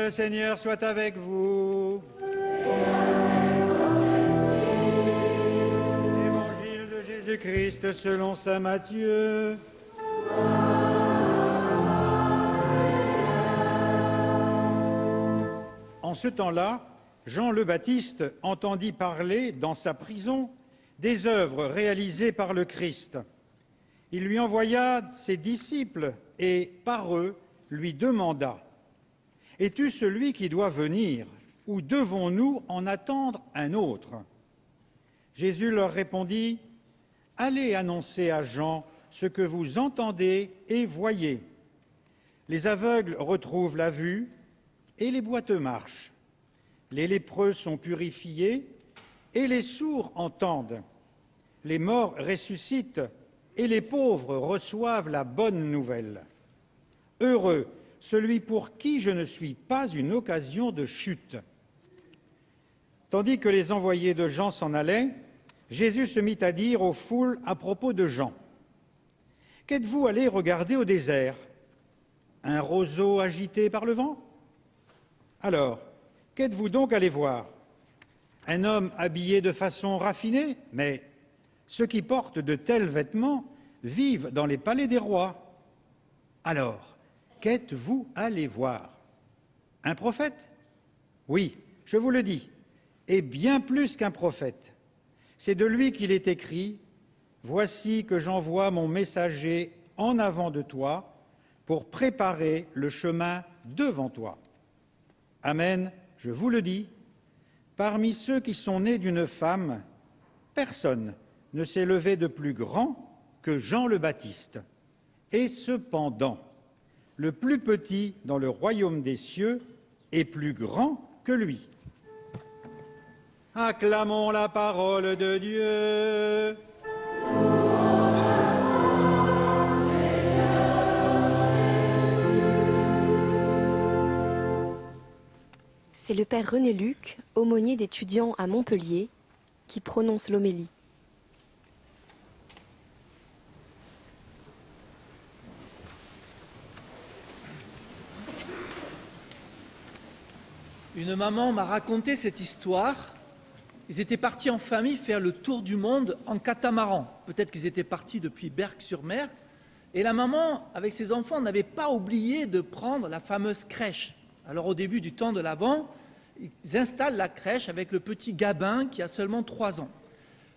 Le Seigneur soit avec vous. Évangile de Jésus-Christ selon saint Matthieu. En ce temps-là, Jean le Baptiste entendit parler dans sa prison des œuvres réalisées par le Christ. Il lui envoya ses disciples et, par eux, lui demanda : « Es-tu celui qui doit venir, ou devons-nous en attendre un autre ?» Jésus leur répondit : « Allez annoncer à Jean ce que vous entendez et voyez. Les aveugles retrouvent la vue et les boiteux marchent. Les lépreux sont purifiés et les sourds entendent. Les morts ressuscitent et les pauvres reçoivent la bonne nouvelle. Heureux celui pour qui je ne suis pas une occasion de chute. » Tandis que les envoyés de Jean s'en allaient, Jésus se mit à dire aux foules à propos de Jean : « Qu'êtes-vous allés regarder au désert ? Un roseau agité par le vent ? Alors, qu'êtes-vous donc allés voir ? Un homme habillé de façon raffinée ? Mais ceux qui portent de tels vêtements vivent dans les palais des rois. Alors, qu'êtes-vous allés voir ? Un prophète ? Oui, je vous le dis, et bien plus qu'un prophète. C'est de lui qu'il est écrit : « Voici que j'envoie mon messager en avant de toi pour préparer le chemin devant toi. » Amen, je vous le dis, parmi ceux qui sont nés d'une femme, personne ne s'est levé de plus grand que Jean le Baptiste. Et cependant, le plus petit dans le royaume des cieux est plus grand que lui. Acclamons la parole de Dieu. C'est le père René Luc, aumônier d'étudiants à Montpellier, qui prononce l'homélie. Une maman m'a raconté cette histoire. Ils étaient partis en famille faire le tour du monde en catamaran. Peut-être qu'ils étaient partis depuis Berck-sur-Mer. Et la maman, avec ses enfants, n'avait pas oublié de prendre la fameuse crèche. Alors au début du temps de l'Avent, ils installent la crèche avec le petit Gabin qui a seulement 3 ans.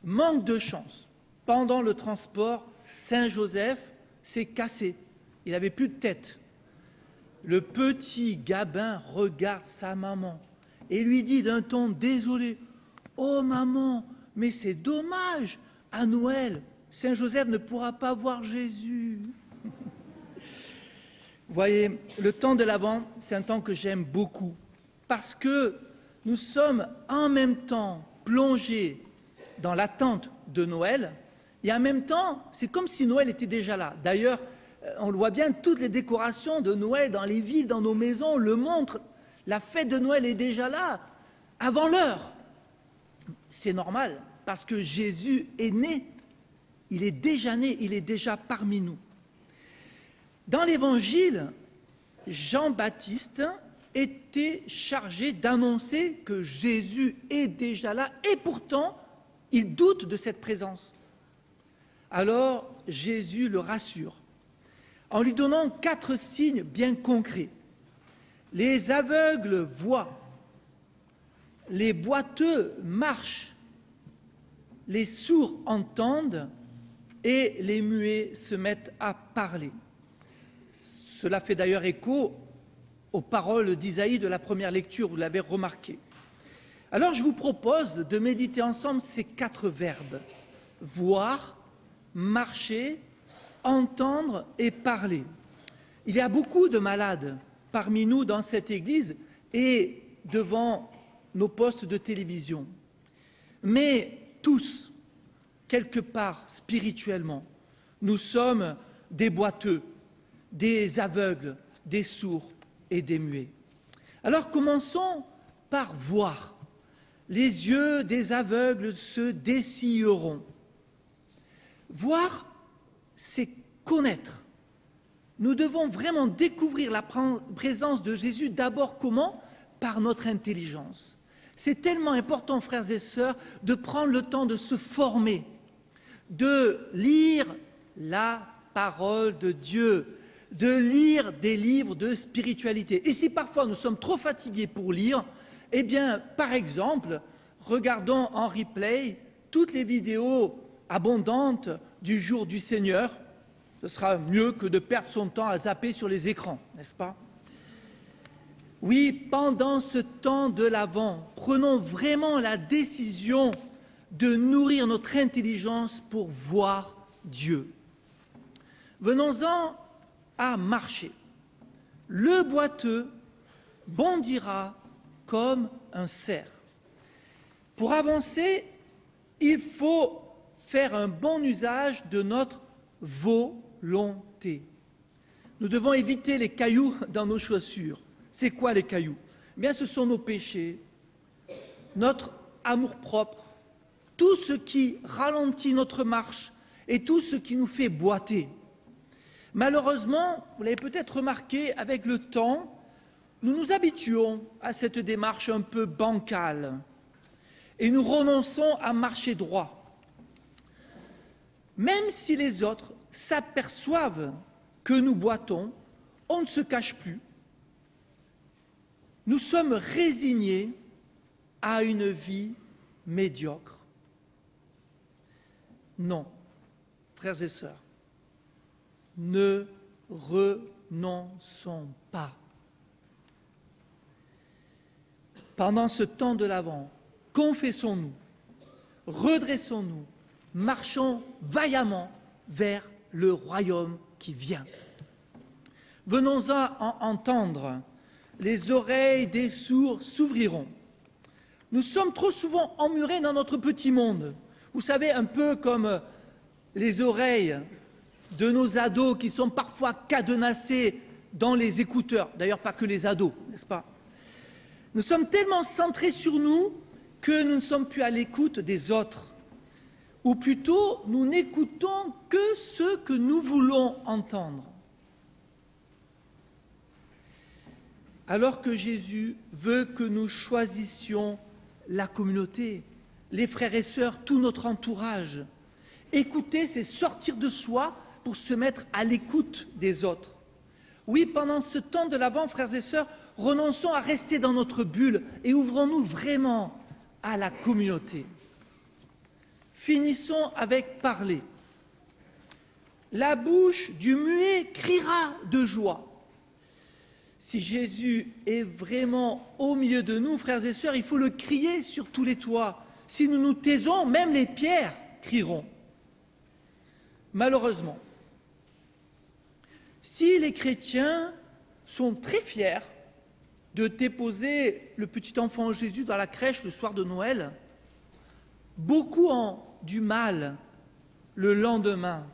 Manque de chance. Pendant le transport, Saint-Joseph s'est cassé. Il n'avait plus de tête. Le petit Gabin regarde sa maman et lui dit d'un ton désolé : « Oh maman, mais c'est dommage, à Noël, Saint-Joseph ne pourra pas voir Jésus. » Vous voyez, le temps de l'Avent, c'est un temps que j'aime beaucoup parce que nous sommes en même temps plongés dans l'attente de Noël et en même temps, c'est comme si Noël était déjà là. D'ailleurs, on le voit bien, toutes les décorations de Noël dans les villes, dans nos maisons, le montrent. La fête de Noël est déjà là, avant l'heure. C'est normal, parce que Jésus est né. Il est déjà né, il est déjà parmi nous. Dans l'Évangile, Jean-Baptiste était chargé d'annoncer que Jésus est déjà là, et pourtant, il doute de cette présence. Alors, Jésus le rassure, en lui donnant 4 signes bien concrets. Les aveugles voient, les boiteux marchent, les sourds entendent et les muets se mettent à parler. Cela fait d'ailleurs écho aux paroles d'Isaïe de la première lecture, vous l'avez remarqué. Alors je vous propose de méditer ensemble ces 4 verbes: voir, marcher, entendre et parler. Il y a beaucoup de malades parmi nous dans cette église et devant nos postes de télévision. Mais tous, quelque part spirituellement, nous sommes des boiteux, des aveugles, des sourds et des muets. Alors commençons par voir. Les yeux des aveugles se dessilleront. Voir, c'est connaître. nous devons vraiment découvrir la présence de Jésus d'abord comment? Par notre intelligence. C'est tellement important, frères et sœurs, de prendre le temps de se former, de lire la parole de Dieu, de lire des livres de spiritualité. Et si parfois nous sommes trop fatigués pour lire, eh bien, par exemple, regardons en replay toutes les vidéos abondantes du jour du Seigneur. Ce sera mieux que de perdre son temps à zapper sur les écrans, n'est-ce pas? Oui, pendant ce temps de l'Avent, prenons vraiment la décision de nourrir notre intelligence pour voir Dieu. Venons-en à marcher. Le boiteux bondira comme un cerf. Pour avancer, il faut faire un bon usage de notre volonté. Nous devons éviter les cailloux dans nos chaussures. C'est quoi les cailloux? Eh bien, ce sont nos péchés, notre amour-propre, tout ce qui ralentit notre marche et tout ce qui nous fait boiter. Malheureusement, vous l'avez peut-être remarqué, avec le temps, nous nous habituons à cette démarche un peu bancale et nous renonçons à marcher droit. Même si les autres s'aperçoivent que nous boitons, on ne se cache plus. Nous sommes résignés à une vie médiocre. Non, frères et sœurs, ne renonçons pas. Pendant ce temps de l'Avent, confessons-nous, redressons-nous, marchons vaillamment vers le royaume qui vient. Venons à entendre, les oreilles des sourds s'ouvriront. Nous sommes trop souvent emmurés dans notre petit monde. Vous savez, un peu comme les oreilles de nos ados qui sont parfois cadenassées dans les écouteurs. D'ailleurs, pas que les ados, n'est-ce pas? Nous sommes tellement centrés sur nous que nous ne sommes plus à l'écoute des autres. Ou plutôt, nous n'écoutons que ce que nous voulons entendre. Alors que Jésus veut que nous choisissions la communauté, les frères et sœurs, tout notre entourage. Écouter, c'est sortir de soi pour se mettre à l'écoute des autres. Oui, pendant ce temps de l'Avent, frères et sœurs, renonçons à rester dans notre bulle et ouvrons-nous vraiment à la communauté. Finissons avec parler. La bouche du muet criera de joie. Si Jésus est vraiment au milieu de nous, frères et sœurs, il faut le crier sur tous les toits. Si nous nous taisons, même les pierres crieront. Malheureusement, si les chrétiens sont très fiers de déposer le petit enfant Jésus dans la crèche le soir de Noël, beaucoup ont du mal le lendemain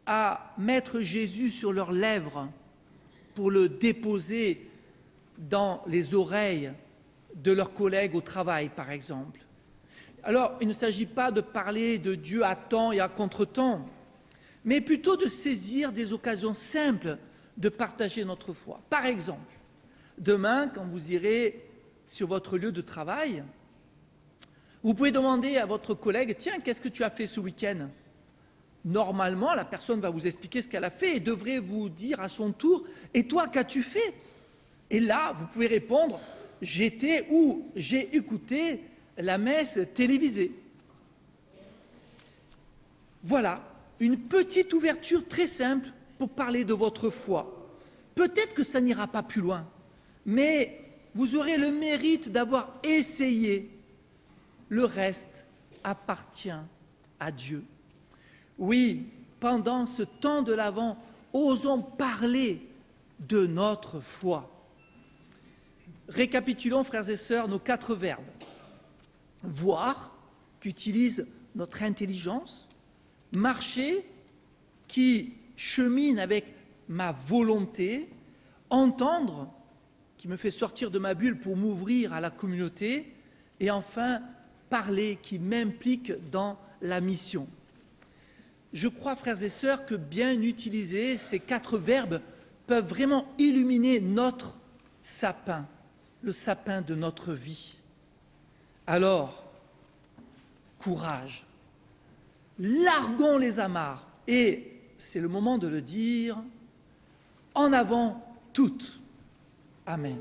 à mettre Jésus sur leurs lèvres pour le déposer dans les oreilles de leurs collègues au travail, par exemple. Alors, il ne s'agit pas de parler de Dieu à temps et à contre-temps, mais plutôt de saisir des occasions simples de partager notre foi. Par exemple, demain, quand vous irez sur votre lieu de travail, vous pouvez demander à votre collègue « Tiens, qu'est-ce que tu as fait ce week-end » Normalement, la personne va vous expliquer ce qu'elle a fait et devrait vous dire à son tour « Et toi, qu'as-tu fait ?» Et là, vous pouvez répondre « J'étais ou j'ai écouté la messe télévisée. » Voilà, une petite ouverture très simple pour parler de votre foi. Peut-être que ça n'ira pas plus loin, mais vous aurez le mérite d'avoir essayé. Le reste appartient à Dieu. Oui, pendant ce temps de l'Avent, osons parler de notre foi. Récapitulons, frères et sœurs, nos 4 verbes. Voir, qui utilise notre intelligence. Marcher, qui chemine avec ma volonté. Entendre, qui me fait sortir de ma bulle pour m'ouvrir à la communauté. Et enfin, parler, qui m'implique dans la mission. je crois, frères et sœurs, que bien utilisés, ces 4 verbes peuvent vraiment illuminer notre sapin, le sapin de notre vie. Alors, courage, larguons les amarres, et c'est le moment de le dire, en avant toutes. Amen.